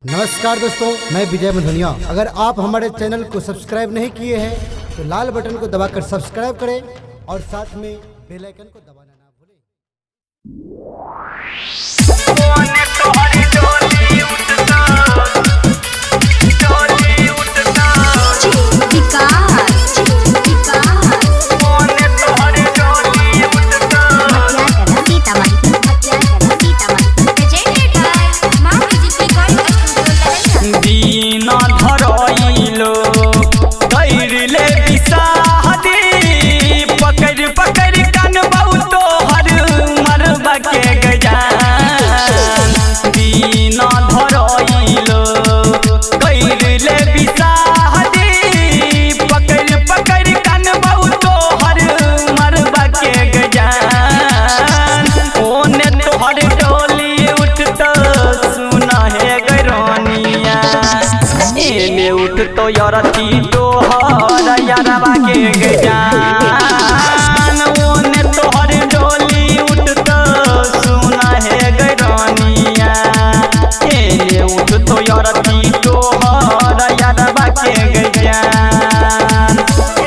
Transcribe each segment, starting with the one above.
नमस्कार दोस्तों, मैं विजय मधुनिया। अगर आप हमारे चैनल को सब्सक्राइब नहीं किए हैं तो लाल बटन को दबाकर सब्सक्राइब करें और साथ में बेल आइकन को दबाना ना भूलें। तो यारती तो हर यारवा के गजान ओने तोहर डोली उठ तो सुना है गरानिया एने उठ तो यारती तो हर यारवा के गजान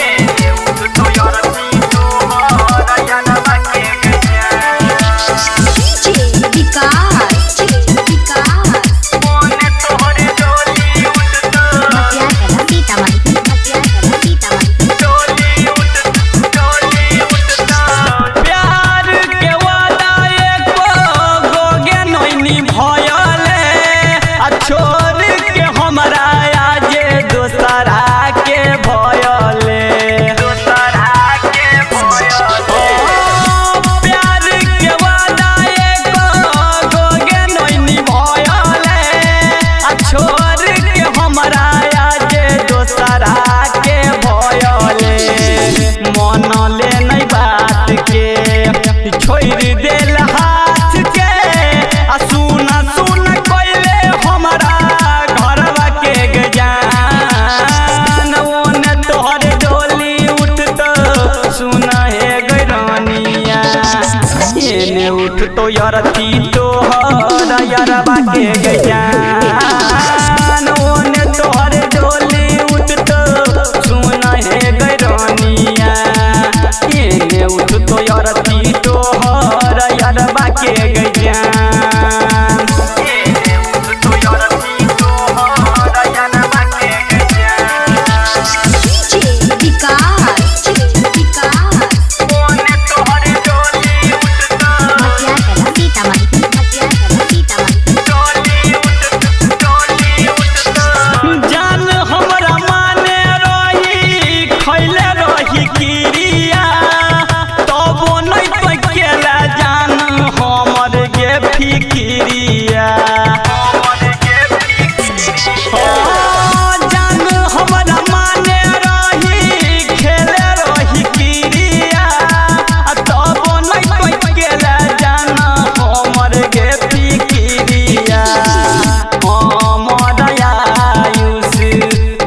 एने उठ तो यारती तो हर यारवा के गजान ओने तोहर डोली उठ तो प्यार के वादा एको गोगे नैनी भयले आ छोड़ के हमरा आजे दोसरा के भयले प्यार के वादा एको गोगे नैनी भयले आ छोड़ के हमरा आजे दोसरा के भयले मनले नहीं बात के छोड़ देल हाथ के आ सुना सुन कोइले हमरा घरवा के गजान ओने तोहर डोली उठ तो सुना है गरानिया एने उठ तो यारती तोहर यारवा के गजान ओने तोहर डोली उठ तो सुना है गरानिया एने उठ तो यारती तोहर यारवा के गजान एने उठ तो यारती तोहर यारवा के गजान ओने तोहर डोली उठ तो जान हमरा माने रही खैले रही किरिया तबो नहीं तो केला जान हमर गे फिकिरिया जान हमरा माने रही खेले रही किरिया तबो नहीं तो केला जान हमर गे फिकिरिया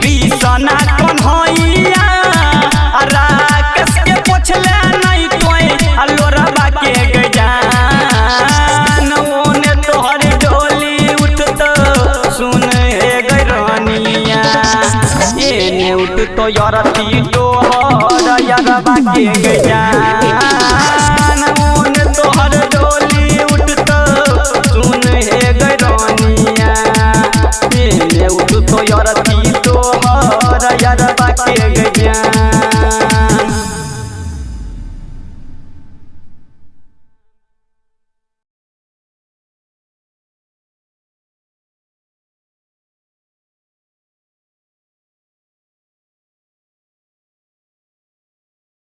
कृष्णा कन्हैया राकेश के पोछले नहीं तोय लोरबा के गजान ओने तोहर डोली उठ तो सुन हे गरानिया एने उठ तो यारती तोहर यारवा के गजान ओने तोहर डोली उठ तो सुन हे गरानिया एने उठ तो यारती तोहर यारवा के गजान।